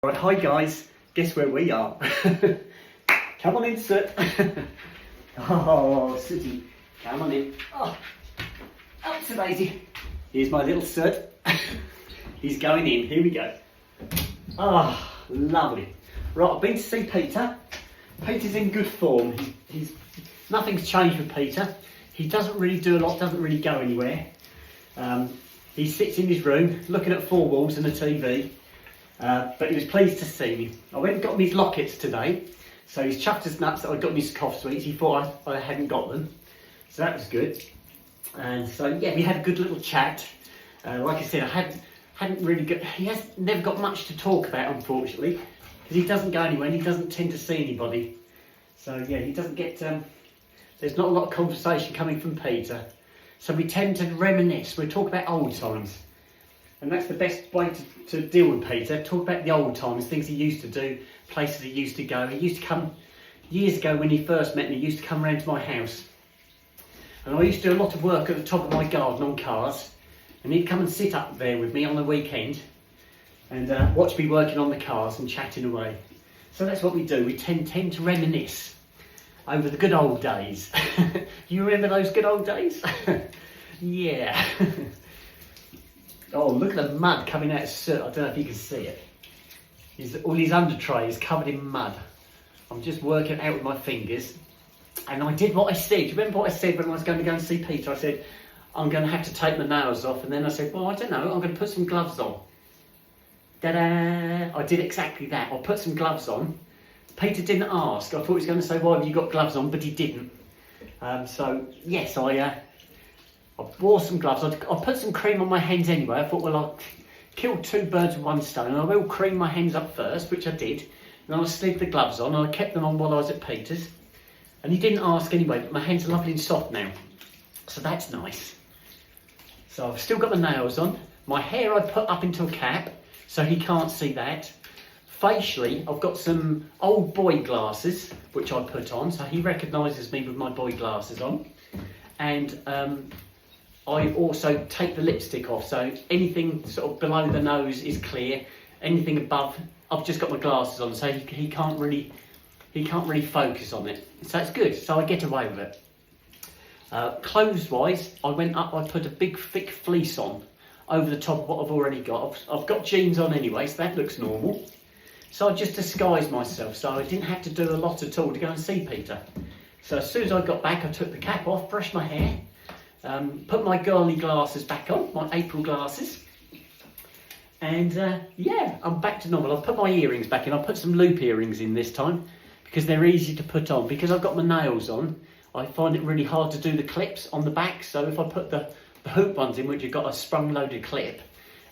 Right, hi guys, guess where we are? Come on in, Soot. Oh, Sooty, come on in. Oh, up to Daisy. Here's my little Soot. He's going in, here we go. Oh, lovely. Right, I've been to see Peter. Peter's in good form. Nothing's changed with Peter. He doesn't really do a lot, doesn't really go anywhere. He sits in his room, looking at four walls and a TV. But he was pleased to see me. I went and got him his lockets today. So he's chuffed his nuts that I got him his cough sweets. He thought I hadn't got them. So that was good. And so yeah, we had a good little chat. Like I said, I hadn't really got, he has never got much to talk about, unfortunately, because he doesn't go anywhere and he doesn't tend to see anybody. So yeah, he doesn't get, there's not a lot of conversation coming from Peter. So we tend to reminisce. We talk about old times. And that's the best way to deal with Peter. Talk about the old times, things he used to do, places he used to go. He used to come, years ago when he first met me, he used to come round to my house. And I used to do a lot of work at the top of my garden on cars. And he'd come and sit up there with me on the weekend and watch me working on the cars and chatting away. So that's what we do. We tend to reminisce over the good old days. You remember those good old days? Yeah. Oh, look at the mud coming out of Soot. I don't know if you can see it. All his under tray is covered in mud. I'm just working it out with my fingers. And I did what I said. Do you remember what I said when I was going to go and see Peter? I said, I'm going to have to take my nails off. And then I said, well, I don't know. I'm going to put some gloves on. Ta-da! I did exactly that. I put some gloves on. Peter didn't ask. I thought he was going to say, why have you got gloves on? But he didn't. So, yes, I wore some gloves. I put some cream on my hands anyway. I thought, well, I'll kill two birds with one stone. And I will cream my hands up first, which I did. And then I slid the gloves on and I kept them on while I was at Peter's. And he didn't ask anyway, but my hands are lovely and soft now. So that's nice. So I've still got my nails on. My hair I put up into a cap, so he can't see that. Facially, I've got some old boy glasses, which I put on, so he recognises me with my boy glasses on. And I also take the lipstick off, so anything sort of below the nose is clear. Anything above, I've just got my glasses on, so he can't really focus on it. So it's good. So I get away with it. Clothes-wise, I went up. I put a big thick fleece on over the top of what I've already got. I've got jeans on anyway, so that looks normal. So I just disguised myself, so I didn't have to do a lot at all to go and see Peter. So as soon as I got back, I took the cap off, brushed my hair. Put my girly glasses back on, my April glasses, and yeah, I'm back to normal. I've put my earrings back in. I put some loop earrings in this time because they're easy to put on. Because I've got my nails on, I find it really hard to do the clips on the back. So if I put the hoop ones in, which have got a sprung loaded clip,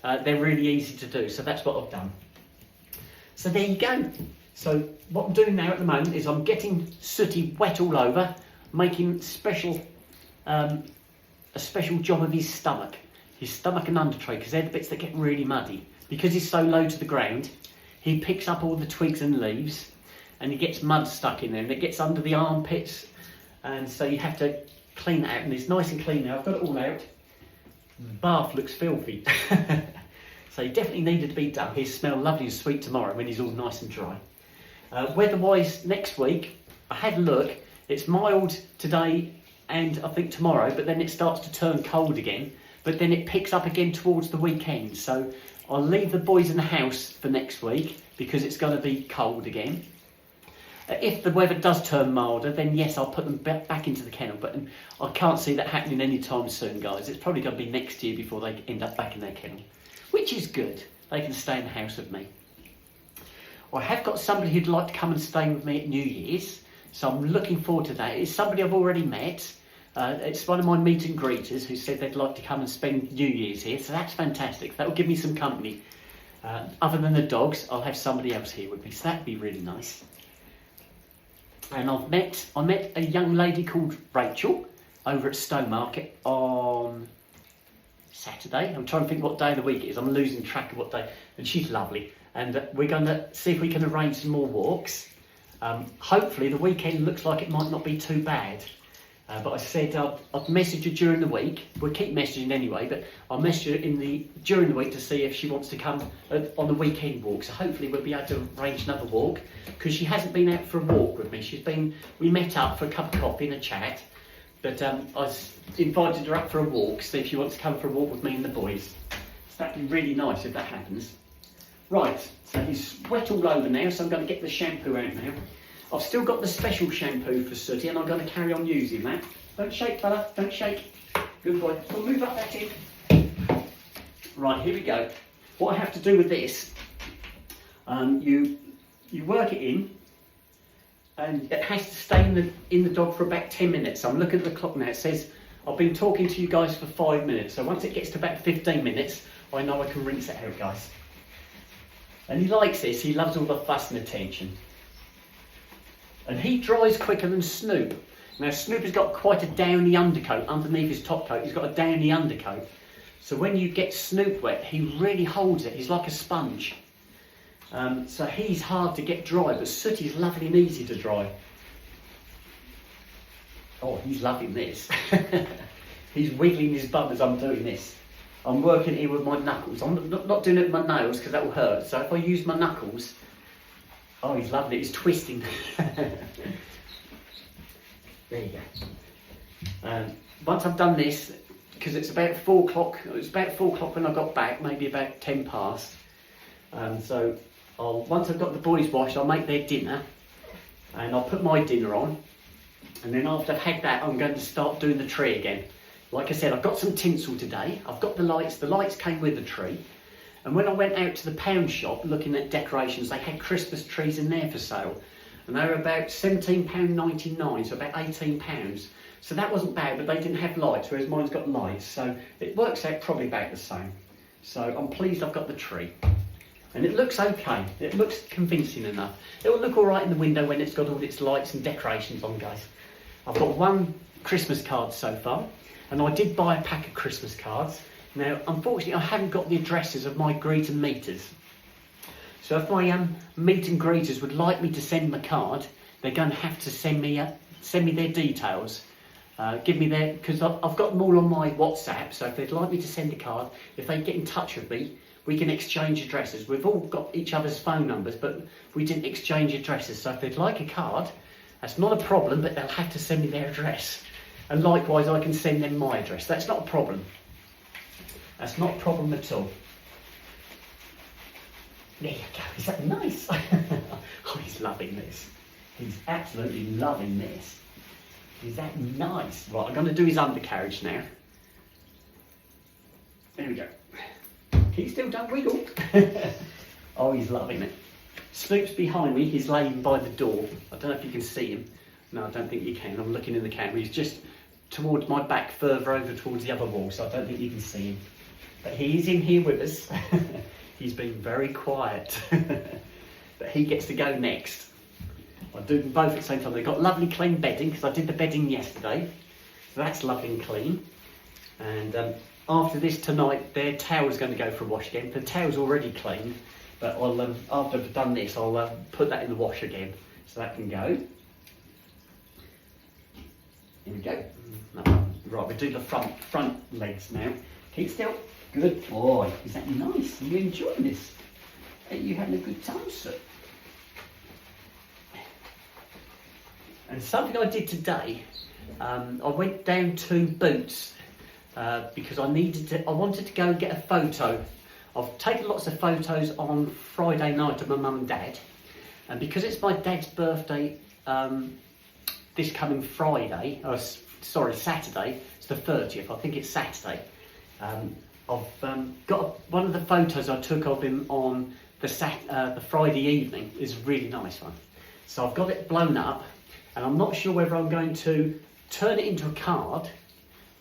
they're really easy to do. So that's what I've done. So there you go. So what I'm doing now at the moment is I'm getting Sooty wet all over, making a special job of his stomach and under tray, because they're the bits that get really muddy. Because he's so low to the ground, he picks up all the twigs and leaves and he gets mud stuck in there and it gets under the armpits, and so you have to clean it out, and it's nice and clean now. I've got it all out. The bath looks filthy. So he definitely needed to be done. He'll smell lovely and sweet tomorrow when he's all nice and dry. Weather-wise, next week, I had a look. It's mild today and I think tomorrow, but then it starts to turn cold again, but then it picks up again towards the weekend. So I'll leave the boys in the house for next week because it's going to be cold again. If the weather does turn milder, then yes, I'll put them back into the kennel, but I can't see that happening anytime soon, guys. It's probably going to be next year before they end up back in their kennel, which is good. They can stay in the house with me. I have got somebody who'd like to come and stay with me at New Year's, so I'm looking forward to that. It's somebody I've already met. It's one of my meet and greeters who said they'd like to come and spend New Year's here, so that's fantastic. That will give me some company. Other than the dogs, I'll have somebody else here with me, so that'd be really nice. And I met a young lady called Rachel over at Stowmarket on Saturday. I'm trying to think what day of the week it is. I'm losing track of what day. And she's lovely. And we're going to see if we can arrange some more walks. Hopefully the weekend looks like it might not be too bad. But I said I'd message her during the week. We'll keep messaging anyway, but I'll message her during the week to see if she wants to come on the weekend walk. So hopefully we'll be able to arrange another walk, because she hasn't been out for a walk with me. We met up for a cup of coffee and a chat, but I invited her up for a walk, see if she wants to come for a walk with me and the boys. So that'd be really nice if that happens. Right, so he's wet all over now, so I'm going to get the shampoo out now. I've still got the special shampoo for Sooty, and I'm going to carry on using that. Don't shake, fella, don't shake. Good boy. We'll move up that in. Right, here we go. What I have to do with this, you work it in, and it has to stay in the dog for about 10 minutes. So I'm looking at the clock now. It says I've been talking to you guys for 5 minutes. So once it gets to about 15 minutes, I know I can rinse it out, guys. And he likes this. He loves all the fuss and attention. And he dries quicker than Snoop. Now Snoop has got quite a downy undercoat underneath his top coat. He's got a downy undercoat. So when you get Snoop wet, he really holds it. He's like a sponge. So he's hard to get dry, but Sooty's lovely and easy to dry. Oh, he's loving this. He's wiggling his bum as I'm doing this. I'm working here with my knuckles. I'm not doing it with my nails because that will hurt. So if I use my knuckles, oh, he's loving it. He's twisting. There you go. Once I've done this, because it's about 4 o'clock. It was about 4 o'clock when I got back, maybe about 10 past. So once I've got the boys washed, I'll make their dinner, and I'll put my dinner on. And then after I've had that, I'm going to start doing the tree again. Like I said, I've got some tinsel today. I've got the lights. The lights came with the tree. And when I went out to the pound shop looking at decorations, they had Christmas trees in there for sale. And they were about £17.99, so about £18. So that wasn't bad, but they didn't have lights, whereas mine's got lights. So it works out probably about the same. So I'm pleased I've got the tree. And it looks okay. It looks convincing enough. It will look all right in the window when it's got all its lights and decorations on, guys. I've got 1 Christmas card so far. And I did buy a pack of Christmas cards. Now, unfortunately, I haven't got the addresses of my greet and meeters. So if my meet and greeters would like me to send them a card, they're going to have to send me their details. Give me their, because I've got them all on my WhatsApp. So if they'd like me to send a card, if they get in touch with me, we can exchange addresses. We've all got each other's phone numbers, but we didn't exchange addresses. So if they'd like a card, that's not a problem, but they'll have to send me their address. And likewise, I can send them my address. That's not a problem. That's not a problem at all. There you go. Is that nice? Oh, he's loving this. He's absolutely loving this. Is that nice? Right, I'm going to do his undercarriage now. There we go. He still don't wiggle. Oh, he's loving it. Snoop's behind me. He's laying by the door. I don't know if you can see him. No, I don't think you can. I'm looking in the camera. He's just towards my back, further over towards the other wall, so I don't think you can see him. But he's in here with us. He's been very quiet. But he gets to go next. I'll do them both at the same time. They've got lovely clean bedding, because I did the bedding yesterday. So that's lovely and clean. And after this tonight, their towel's going to go for a wash again. The towel's already clean, but I'll, after I've done this, I'll put that in the wash again. So that can go. Here we go. Right, we'll do the front legs now. Keep still. Good boy. Is that nice? Are you enjoying this? Are you having a good time, sir? And something I did today, I went down to Boots because I wanted to go and get a photo. I've taken lots of photos on Friday night of my mum and dad, and because it's my dad's birthday this coming Friday, Saturday, it's the 30th, I think it's Saturday. I've got one of the photos I took of him on the Friday evening. Is a really nice one. So I've got it blown up, and I'm not sure whether I'm going to turn it into a card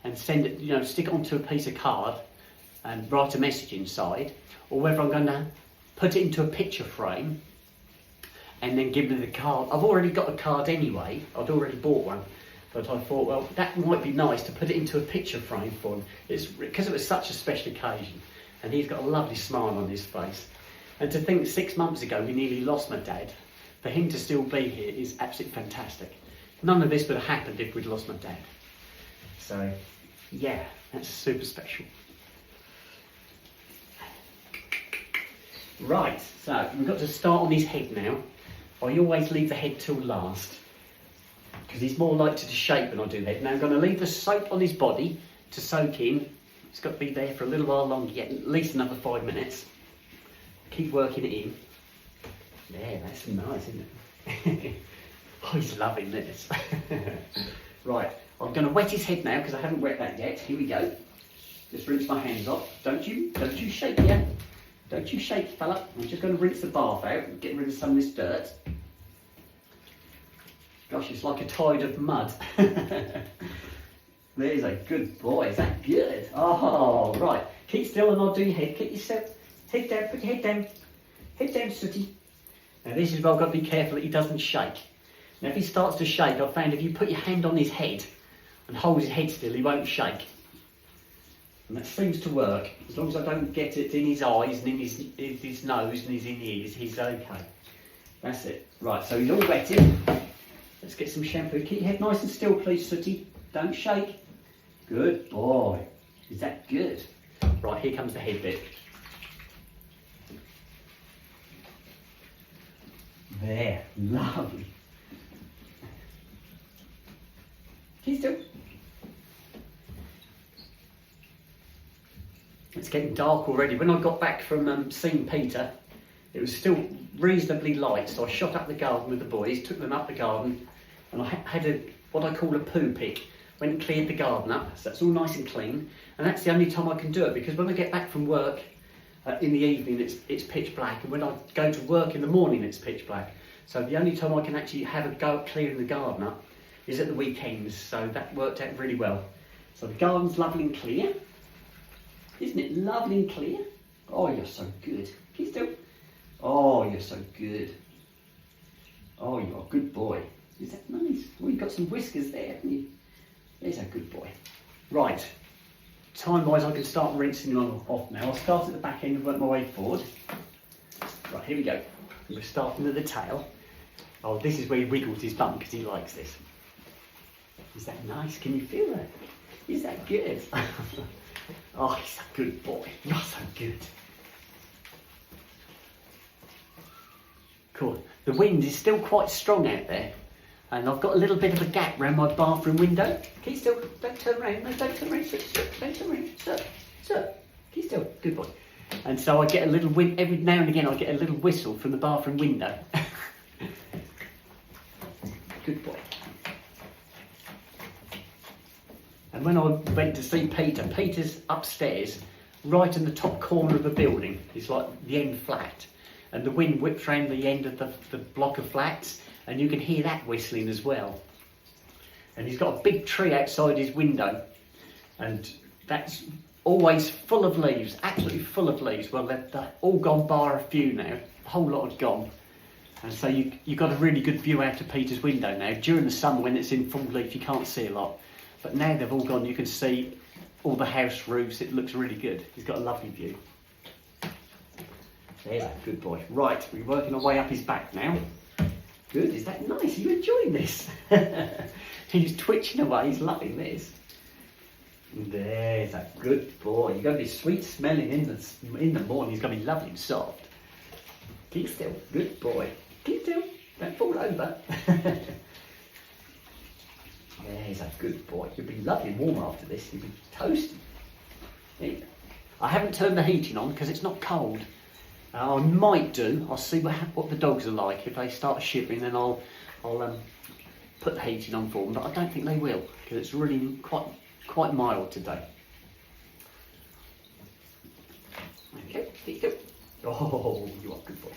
and send it, stick it onto a piece of card and write a message inside, or whether I'm going to put it into a picture frame and then give me the card. I've already got a card anyway. I'd already bought one. But I thought, well, that might be nice to put it into a picture frame for him. It's because it was such a special occasion, and he's got a lovely smile on his face. And to think 6 months ago we nearly lost my dad, for him to still be here is absolutely fantastic. None of this would have happened if we'd lost my dad. So yeah, that's super special. Right, so we've got to start on his head now. I always leave the head till last because he's more likely to shake when I do that. Now I'm going to leave the soap on his body to soak in. It's got to be there for a little while longer yet, at least another 5 minutes. Keep working it in. Yeah, that's nice, isn't it? Oh, he's loving this. Right, I'm going to wet his head now because I haven't wet that yet. Here we go. Just rinse my hands off. Don't you shake yet. Don't you shake, fella. I'm just going to rinse the bath out and get rid of some of this dirt. Gosh, it's like a tide of mud. There's a good boy. Is that good? Oh, right. Keep still and I'll do your head. Keep yourself. Head down. Put your head down. Head down, Sooty. Now this is where I've got to be careful that he doesn't shake. Now if he starts to shake, I've found if you put your hand on his head and hold his head still, he won't shake. And that seems to work. As long as I don't get it in his eyes and in his nose and his ears, he's okay. That's it. Right, so he's all wetted. Let's get some shampoo. Keep your head nice and still, please, Sooty. Don't shake. Good boy. Is that good? Right, here comes the head bit. There, lovely. Keep still. It's getting dark already. When I got back from seeing Peter, it was still reasonably light, so I shot up the garden with the boys, took them up the garden, and I had what I call a poo pick. Went and cleared the garden up, so that's all nice and clean. And that's the only time I can do it, because when I get back from work in the evening, it's pitch black, and when I go to work in the morning, it's pitch black. So the only time I can actually have a go at clearing the garden up is at the weekends, so that worked out really well. So the garden's lovely and clear. Isn't it lovely and clear? Oh, you're so good. Keep still. Oh, you're so good. Oh, you're a good boy. Is that nice? Oh, you've got some whiskers there, haven't you? There's a good boy. Right. Time-wise, I can start rinsing him off now. I'll start at the back end and work my way forward. Right, here we go. We're starting at the tail. Oh, this is where he wiggles his bum because he likes this. Is that nice? Can you feel that? Is that good? Oh, he's a good boy. You're so good. Cool. The wind is still quite strong out there. And I've got a little bit of a gap around my bathroom window. Keep still. Don't turn around. No, don't turn around. Sit. Don't turn around. Sir. Keep still. Good boy. And so I get a little wind. Every now and again I get a little whistle from the bathroom window. Good boy. And when I went to see Peter's upstairs, right in the top corner of the building. It's like the end flat. And the wind whips around the end of the block of flats, and you can hear that whistling as well. And he's got a big tree outside his window, and that's always full of leaves, absolutely full of leaves. Well, they're all gone bar a few now, a whole lot have gone. And so you've got a really good view out of Peter's window now. During the summer when it's in full leaf, you can't see a lot. But now they've all gone, you can see all the house roofs, it looks really good. He's got a lovely view. There's a good boy. Right, we're working our way up his back now. Good, is that nice? Are you enjoying this? He's twitching away, he's loving this. There's a good boy. You're going to be sweet smelling in the morning. He's going to be lovely and soft. Keep still, good boy. Keep still, don't fall over. There's a good boy. You'll be lovely and warm after this. You'll be toasty. There you go. I haven't turned the heating on because it's not cold. I might do. I'll see what the dogs are like. If they start shivering, then I'll put the heating on for them. But I don't think they will because it's really quite mild today. Okay, there you go. Oh, you are a good boy.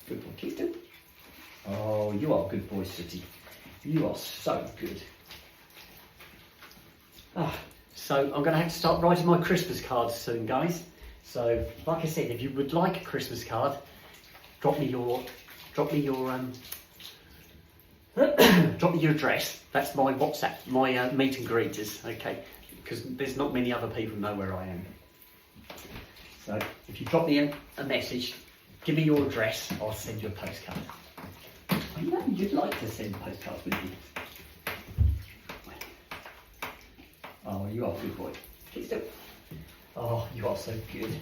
Good boy, Keith. Oh, you are a good boy, Sooty. You are so good. So I'm going to have to start writing my Christmas cards soon, guys. So, like I said, if you would like a Christmas card, drop me your drop me your address. That's my WhatsApp, my meet and greeters. Okay, because there's not many other people know where I am. So if you drop me a message, give me your address, I'll send you a postcard. I know you'd like to send postcards, wouldn't you? Oh, you are a good boy. Keep still. Oh, you are so good.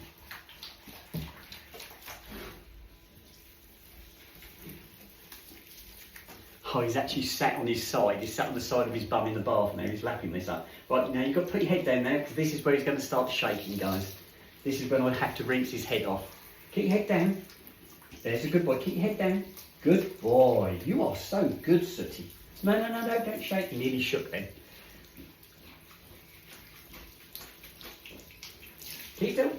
Oh, he's actually sat on his side. He's sat on the side of his bum in the bath now. He's lapping this up. Right, now you've got to put your head down now, because this is where he's going to start shaking, guys. This is when I have to rinse his head off. Keep your head down. There's a good boy. Keep your head down. Good boy. You are so good, Sooty. No, don't shake. He nearly shook then. Keep still.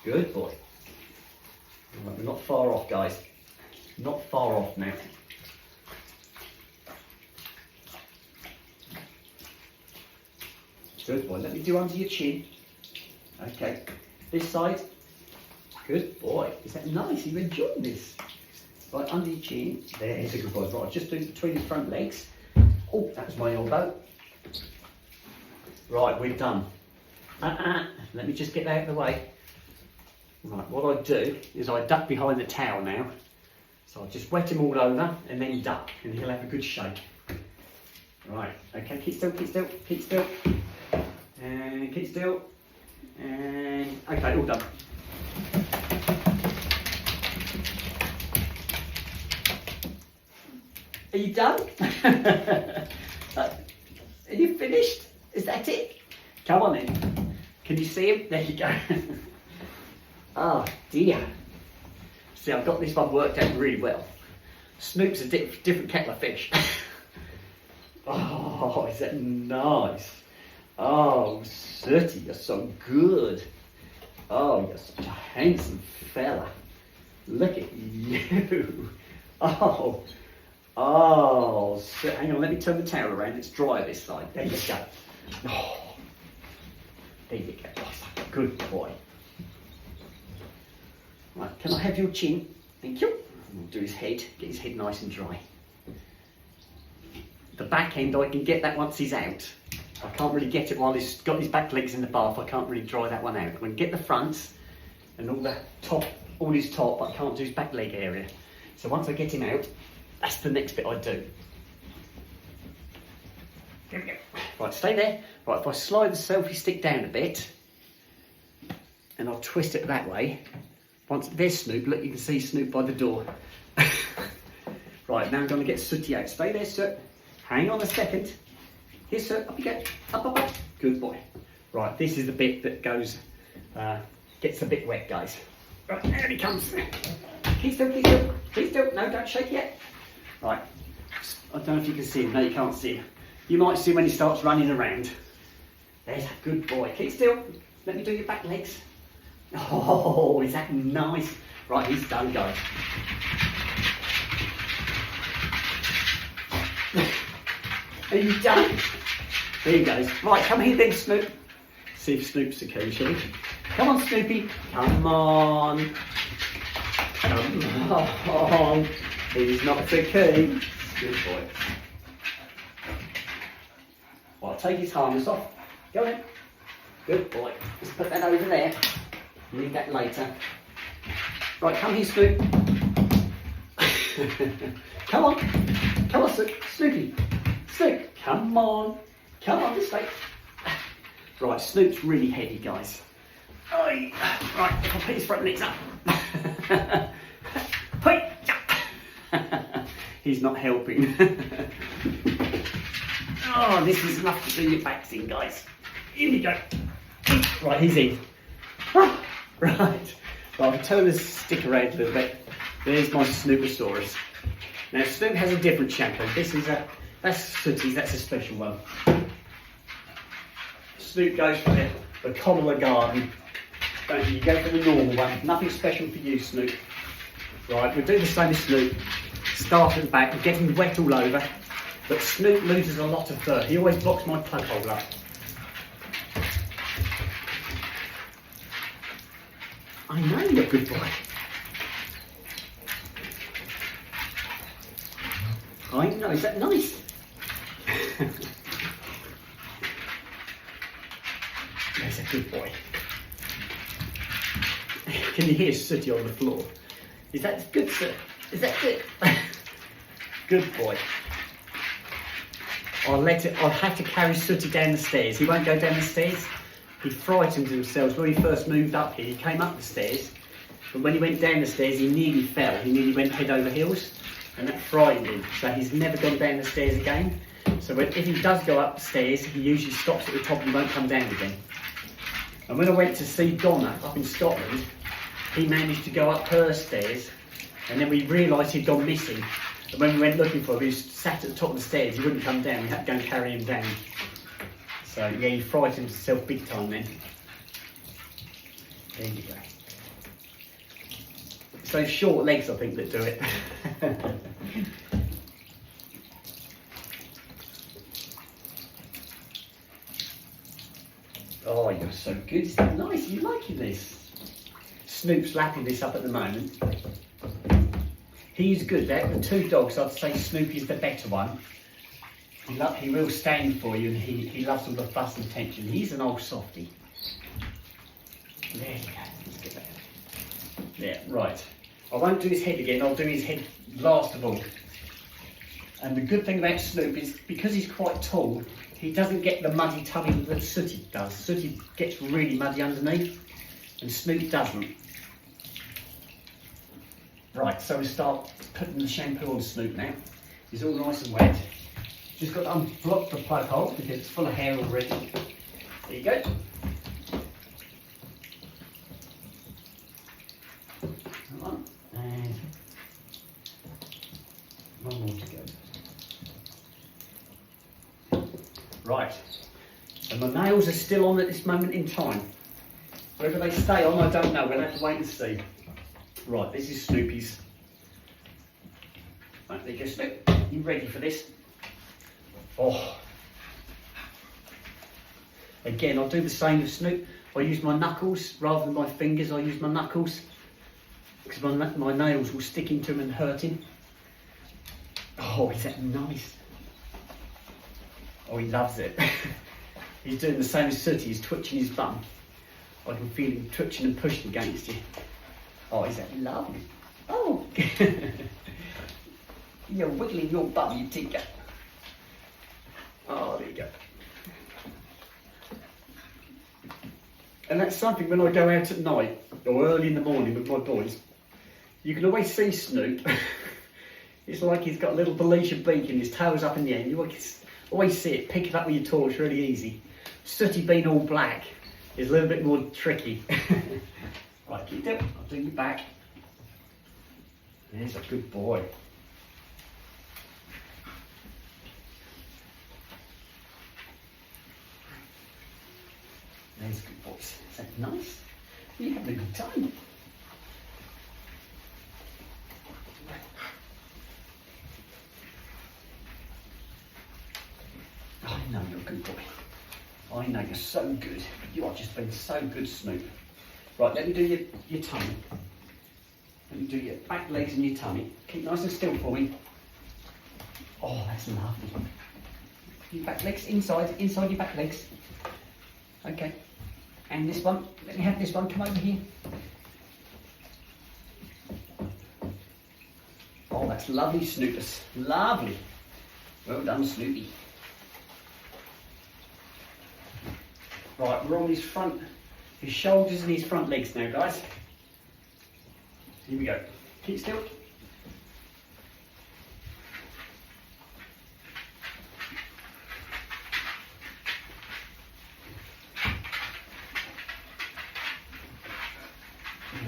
Good boy. Right, we're not far off, guys. Not far off now. Good boy. Let me do under your chin. Okay. This side. Good boy. Is that nice? You're enjoying this. Right, under your chin. There's a good boy. Right, just do it between his front legs. Oh, that's my elbow. Right, we're done. Let me just get that out of the way. Right, what I do is I duck behind the towel now. So I just wet him all over and then duck, and he'll have a good shake. Right, okay, keep still, keep still, keep still. And keep still. And okay, all done. Are you done? Are you finished? Is that it? Come on in. Can you see him? There you go. Oh dear. See, I've got this one worked out really well. Snoop's a different kettle of fish. Oh, is that nice? Oh, Sooty, you're so good. Oh, you're such a handsome fella. Look at you. Oh, so, hang on, let me turn the towel around. It's dry this side. There you go. Oh, there you go. Oh, good boy. Right, can I have your chin? Thank you. We'll do his head, get his head nice and dry. The back end, I can get that once he's out. I can't really get it while he's got his back legs in the bath. I can't really dry that one out. I can get the front and all the top, all his top, but I can't do his back leg area. So once I get him out, that's the next bit I do. There we go. Right, stay there. Right, if I slide the selfie stick down a bit, and I'll twist it that way. Once there's Snoop, look, you can see Snoop by the door. Right, now I'm going to get Sooty out. Stay there, sir. Hang on a second. Here, sir. Up you go. Up. Good boy. Right, this is the bit that goes, gets a bit wet, guys. Right, there he comes. Keep still, keep still. Keep still. No, don't shake yet. Right. I don't know if you can see him. No, you can't see him. You might see when he starts running around. There's a good boy. Keep still. Let me do your back legs. Oh, is that nice? Right, he's done, guys. Are you done? There he goes. Right, come here then, Snoop. See if Snoop's okay, shall we? Come on, Snoopy. Come on. Come on. He's not the key. Good boy. Right, take his harness off. Go in. Good boy. Let's put that over there. Leave that later. Right, come here, Snoop. Come on. Come on, Snoopy. Snoop, come on. Come on, this way. Right, Snoop's really heavy, guys. Right, if I put his front legs up. He's not helping. Oh, this is enough to do your backs in, guys. Here we go. Right, he's in. Right. Well, I'll turn this stick around a little bit. There's my Snooposaurus. Now, Snoop has a different shampoo. This is that's Sooty's, that's a special one. Snoop goes for the Commoner Garden. Don't you? You go for the normal one. Nothing special for you, Snoop. Right, we'll do the same as Snoop. Start at the back, we're getting wet all over. But Snoop loses a lot of fur. He always blocks my plug hole up. I know you're a good boy. I know, is that nice? There's a good boy. Can you hear Sooty on the floor? Is that good, sir? Is that good? Good boy. I'll have to carry Sooty down the stairs. He won't go down the stairs. He frightened himself when he first moved up here. He came up the stairs, but when he went down the stairs, he nearly fell. He nearly went head over heels, and that frightened him. So he's never gone down the stairs again. So if he does go up the stairs, he usually stops at the top and won't come down again. And when I went to see Donna up in Scotland, he managed to go up her stairs, and then we realised he'd gone missing. And when we went looking for him, he was sat at the top of the stairs. He wouldn't come down. We had to go and carry him down. So yeah, he frightened himself big time then. There you go. It's those short legs, I think, that do it. Oh, you're so good. Isn't that nice? Are you liking this? Snoop's lapping this up at the moment. He's good. The two dogs, I'd say Snoopy's the better one. He will stand for you, and he loves all the fuss and attention. He's an old softie. There you go. Let's get that. Yeah, right. I won't do his head again. I'll do his head last of all. And the good thing about Snoop is because he's quite tall, he doesn't get the muddy tummy that Sooty does. Sooty gets really muddy underneath, and Snoop doesn't. Right, so we start putting the shampoo on Snoop now. He's all nice and wet. Just got to unblock the plug hole because it's full of hair already. There you go. One, and one more to go. Right, and my nails are still on at this moment in time. Whether they stay on, I don't know. We'll have to wait and see. Right, this is Snoopy's. Right, there you go, Snoop. You ready for this? Oh. Again, I'll do the same with Snoop. I use my knuckles rather than my fingers. I use my knuckles because my nails will stick into him and hurt him. Oh, is that nice? Oh, he loves it. He's doing the same as Sooty. He's twitching his bum. I can feel him twitching and pushing against you. Oh, is that lovely? Oh! You're wiggling your bum, you tinker. Oh, there you go. And that's something when I go out at night or early in the morning with my boys, you can always see Snoop. It's like he's got a little Belgian beak and his tail's up in the air. You always see it, pick it up with your torch really easy. Sooty being all black is a little bit more tricky. Right, keep it. I'll do your back. There's a good boy. There's good boys. Is that nice? You're having a good time. I know you're a good boy. I know you're so good. You are just been so good, Snoop. Right, let me do your tummy. Let me do your back legs and your tummy. Keep nice and still for me. Oh, that's lovely. Your back legs, inside your back legs. Okay. And this one, let me have this one, come over here. Oh, that's lovely, Snoopus. Lovely. Well done, Snoopy. Right, we're on his shoulders and his front legs now, guys. Here we go. Keep still.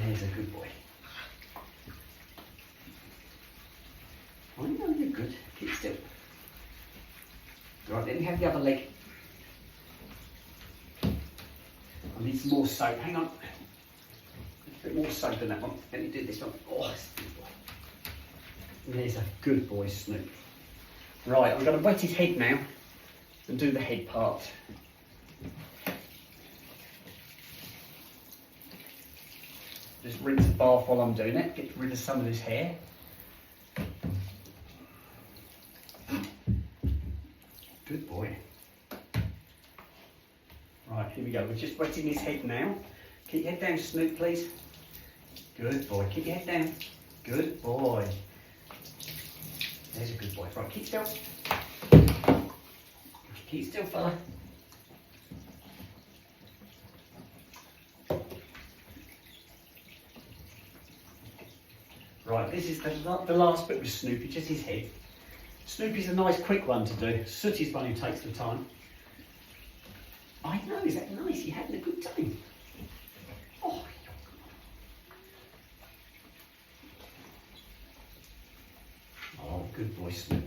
There's a good boy. I know you're good. Keep still. Right, let me have the other leg. I need some more soap. Hang on. A bit more soap in that one. Let me do this one. Oh, that's a good boy. There's a good boy, Snoop. Right, I'm going to wet his head now and do the head part. Just rinse the bath while I'm doing it. Get rid of some of this hair. Good boy. Right, here we go. We're just wetting his head now. Keep your head down, Snoop, please. Good boy. Keep your head down. Good boy. There's a good boy. Right, keep still. Keep still, fella. Right, this is the last bit with Snoopy, just his head. Snoopy's a nice quick one to do. Sooty's one who takes the time. I know, is that nice? You're having a good time. Oh, oh, good boy, Snoop.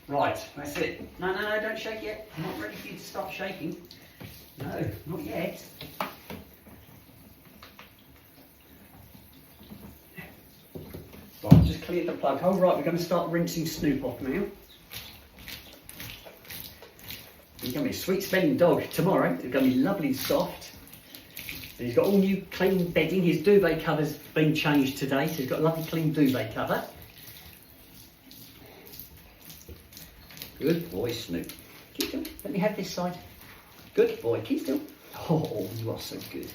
Right, that's it. No, don't shake yet. I'm not ready for you to start shaking. No, not yet. Right, just clear the plug hole. Right, we're going to start rinsing Snoop off now. He's going to be a sweet smelling dog tomorrow. It's going to be lovely and soft. And he's got all new clean bedding. His duvet cover's been changed today, so he's got a lovely clean duvet cover. Good boy, Snoop. Keep still. Let me have this side. Good boy, keep still. Oh, you are so good.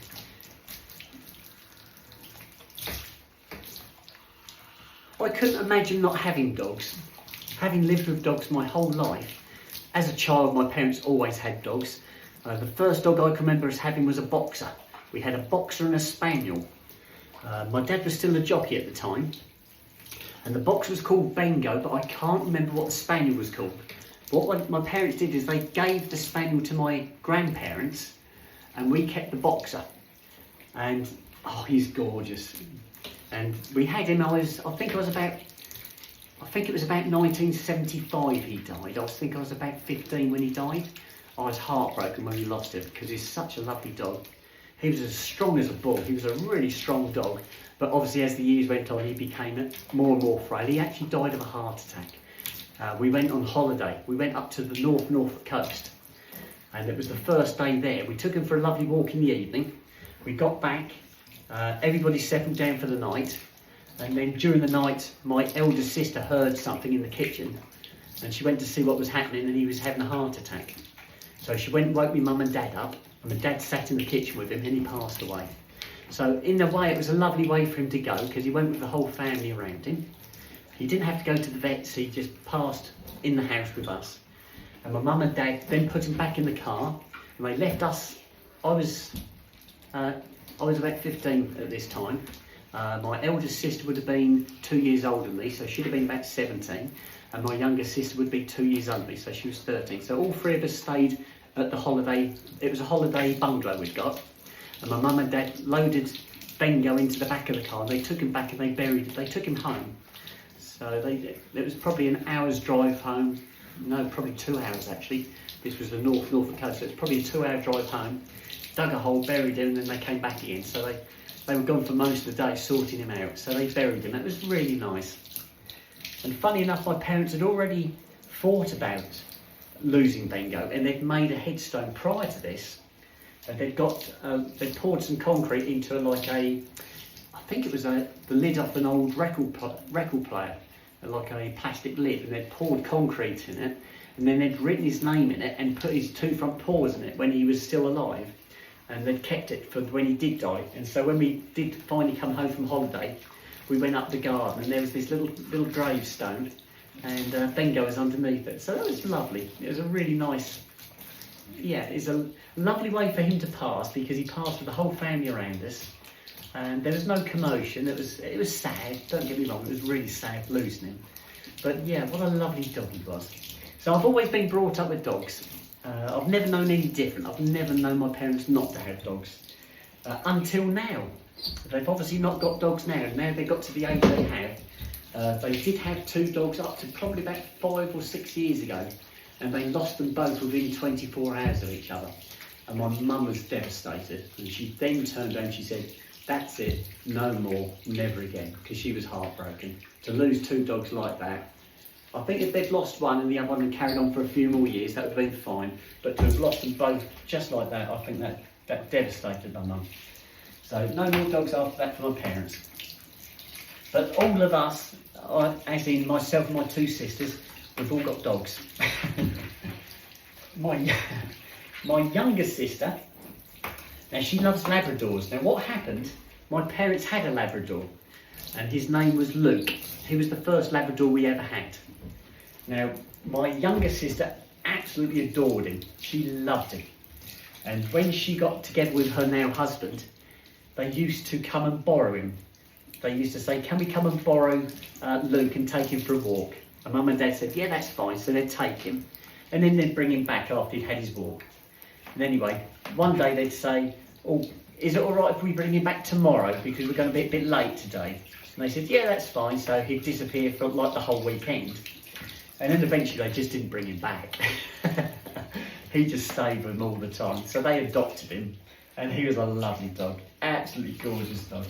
I couldn't imagine not having dogs. Having lived with dogs my whole life, as a child my parents always had dogs. The first dog I can remember us having was a boxer. We had a boxer and a spaniel. My dad was still a jockey at the time. And the boxer was called Bengo, but I can't remember what the spaniel was called. What my parents did is they gave the spaniel to my grandparents and we kept the boxer. And, oh, he's gorgeous. And we had him, I think it was about 1975 he died. I think I was about 15 when he died. I was heartbroken when we lost him because he's such a lovely dog. He was as strong as a bull. He was a really strong dog. But obviously as the years went on, he became more and more frail. He actually died of a heart attack. We went on holiday. We went up to the Norfolk coast. And it was the first day there. We took him for a lovely walk in the evening. We got back. Everybody settled down for the night. And then during the night, my elder sister heard something in the kitchen. And she went to see what was happening, and he was having a heart attack. So she went and woke my mum and dad up. And my dad sat in the kitchen with him, and he passed away. So in a way, it was a lovely way for him to go, because he went with the whole family around him. He didn't have to go to the vets, he just passed in the house with us. And my mum and dad then put him back in the car, and they left us. I was about 15 at this time. My eldest sister would have been 2 years older than me, so she'd have been about 17. And my younger sister would be 2 years older than me, so she was 13. So all three of us stayed at the holiday. It was a holiday bungalow we'd got. And my mum and dad loaded Bengo into the back of the car. They took him back and they took him home. So it was probably an hour's drive home. No, probably 2 hours actually. This was the Norfolk coast, so it's probably a 2 hour drive home. Dug a hole, buried him, and then they came back again. So they were gone for most of the day sorting him out. So they buried him. It was really nice. And funny enough, my parents had already thought about losing Bengo, and they'd made a headstone prior to this. And they'd poured some concrete into I think it was the lid off an old record player, like a plastic lid, and they'd poured concrete in it, and then they'd written his name in it and put his 2 front paws in it when he was still alive, and they'd kept it for when he did die. And so when we did finally come home from holiday, we went up the garden and there was this little gravestone, and Bengo was underneath it. So that was lovely. It was a really nice, it's a lovely way for him to pass, because he passed with the whole family around us, and there was no commotion. It was sad, don't get me wrong, it was really sad losing him. But yeah, what a lovely dog he was. So I've always been brought up with dogs. I've never known any different. I've never known my parents not to have dogs. Until now. They've obviously not got dogs now. Now they've got to the age they have. They did have 2 dogs up to probably about 5 or 6 years ago, and they lost them both within 24 hours of each other. And my mum was devastated, and she then turned around and she said, "That's it, no more, never again," because she was heartbroken. To lose 2 dogs like that, I think if they'd lost one and the other one had carried on for a few more years, that would have been fine. But to have lost them both just like that, I think that devastated my mum. So no more dogs after that for my parents. But all of us, as in myself and my 2 sisters, we've all got dogs. My younger sister, now she loves Labradors. Now what happened, My parents had a Labrador, and his name was Luke. He was the first Labrador we ever had. Now, my younger sister absolutely adored him. She loved him. And when she got together with her now husband, they used to come and borrow him. They used to say, can we come and borrow Luke and take him for a walk? And Mum and Dad said, yeah, that's fine. So they'd take him, and then they'd bring him back after he'd had his walk. And anyway, one day they'd say, oh, is it all right if we bring him back tomorrow because we're going to be a bit late today? And they said, yeah, that's fine. So he'd disappear for like the whole weekend. And then eventually they just didn't bring him back. He just stayed with them all the time. So they adopted him, and he was a lovely dog, absolutely gorgeous dog.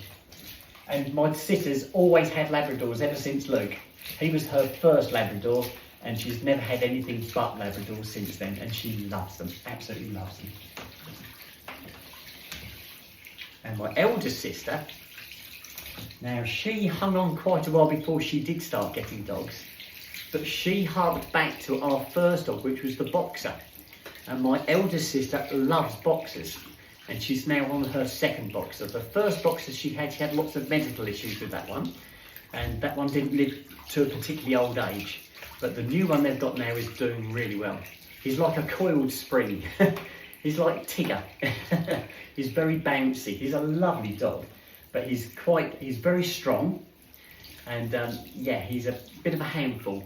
And my sister's always had Labradors ever since Luke. He was her first Labrador, and she's never had anything but Labradors since then, and she loves them, absolutely loves them. And my eldest sister, now she hung on quite a while before she did start getting dogs, but she harked back to our first dog, which was the Boxer. And my eldest sister loves boxers, and she's now on her second Boxer. The first Boxer she had lots of medical issues with that one, and that one didn't live to a particularly old age. But the new one they've got now is doing really well. He's like a coiled spring. He's like Tigger. He's very bouncy. He's a lovely dog, but he's very strong, and yeah, he's a bit of a handful.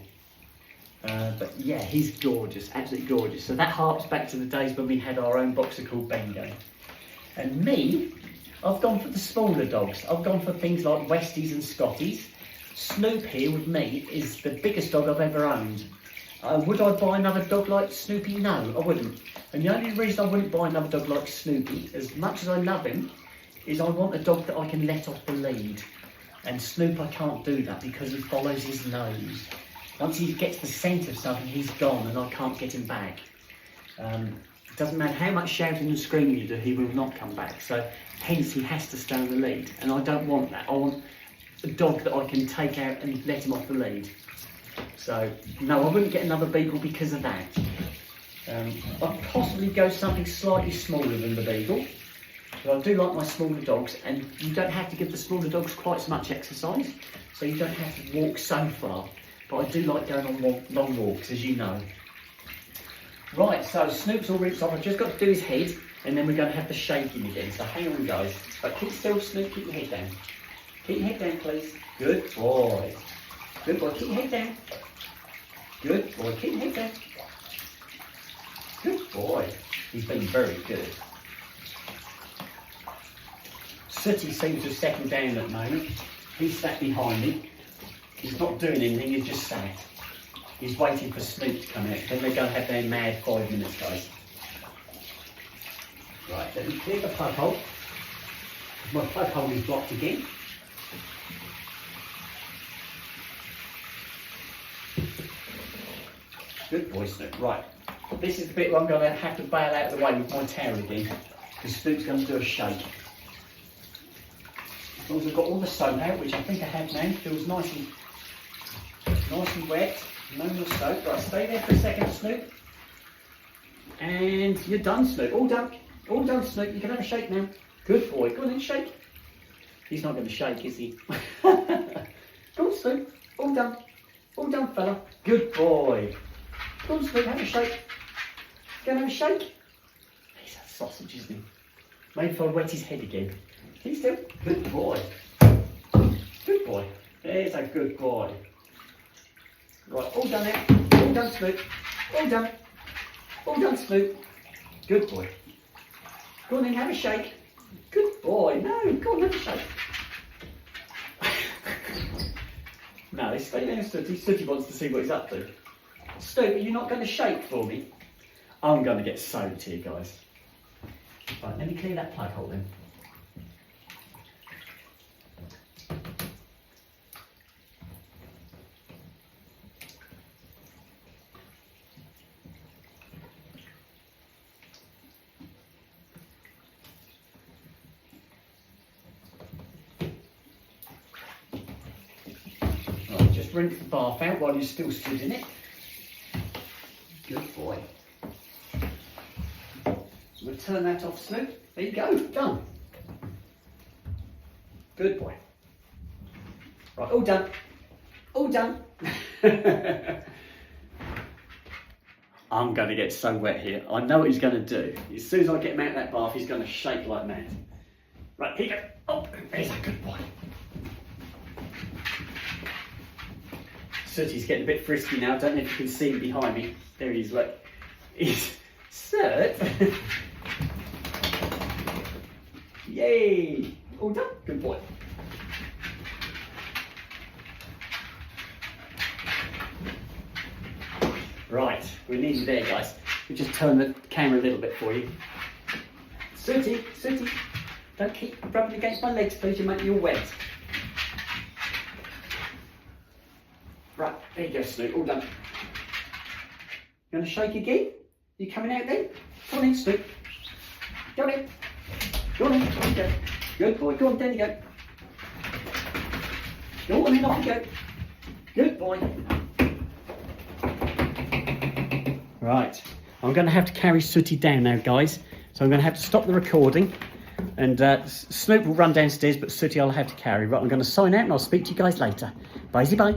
But yeah, he's gorgeous, absolutely gorgeous. So that harks back to the days when we had our own Boxer called Bengo. And me, I've gone for the smaller dogs. I've gone for things like Westies and Scotties. Snoop here with me is the biggest dog I've ever owned. Would I buy another dog like Snoopy? No, I wouldn't. And the only reason I wouldn't buy another dog like Snoopy, as much as I love him, is I want a dog that I can let off the lead. And Snoop, I can't do that because he follows his nose. Once he gets the scent of something, he's gone and I can't get him back. It doesn't matter how much shouting and screaming you do, he will not come back. So hence he has to stay on the lead, and I don't want that. I want a dog that I can take out and let him off the lead. So no, I wouldn't get another Beagle because of that. I'd possibly go something slightly smaller than the Beagle, but I do like my smaller dogs, and you don't have to give the smaller dogs quite so much exercise, so you don't have to walk so far. But I do like going on long walks, as you know. Right, so Snoop's all ripped off. I've just got to do his head, and then we're going to have the shaking again. So hang on, guys. But keep still, Snoop. Keep your head down. Keep your head down, please. Good boy. Good boy. Keep your head down. Good boy. Keep your head down. Good boy. He's been very good. Sooty seems to have settled down at the moment. He's sat behind me. He's not doing anything, he's just sat. He's waiting for Snoop to come out. Then they're going to have their mad 5 minutes, guys. Right, let me clear the plug hole. My plug hole is blocked again. Good boy, Snoop. Right, this is the bit where I'm going to have to bail out of the way with my tower again, because Snoop's going to do a shake. As long as I've got all the soap out, which I think I have now, feels nice and wet, no more soap. Right, stay there for a second, Snoop. And you're done, Snoop. All done, Snoop. You can have a shake now. Good boy. Go on then, shake. He's not going to shake, is he? Go on, Snoop. All done, fella. Good boy. Go on, Snoop, have a shake. Go and have a shake. He's a sausage, isn't he? Maybe if I wet his head again. He's still. Good boy. Good boy. There's a good boy. Right, all done now. All done, Snoop. All done. All done, Snoop. Good boy. Go on then, have a shake. Good boy. No, go on, have a shake. No, stay down, Sooty. Sooty wants to see what he's up to. Snoop, are you not going to shake for me? I'm going to get soaked here, guys. Right, let me clear that plug hole then. Just rinse the bath out while you're still stood in it. Good boy. So we'll turn that off, Snoop. There you go, done. Good boy. Right, all done. All done. I'm going to get so wet here. I know what he's going to do. As soon as I get him out of that bath, he's going to shake like mad. Right, here you go. Oh, there's a good boy. Sooty's getting a bit frisky now. I don't know if you can see him behind me. There he is, look. He's Soot. Yay. All done. Good boy. Right, we're nearly there, guys. We just turn the camera a little bit for you. Sooty, don't keep rubbing against my legs, please. You make me all wet. Right, there you go, Snoop. All done. You want to shake again? You coming out then? Come on in, Snoop. Go on in. Go on in. There you go. Good boy. Go on, there you go. Go on in, off you go. Good boy. Right, I'm going to have to carry Sooty down now, guys. So I'm going to have to stop the recording. And Snoop will run downstairs, but Sooty I'll have to carry. Right, I'm going to sign out and I'll speak to you guys later. Bye-bye.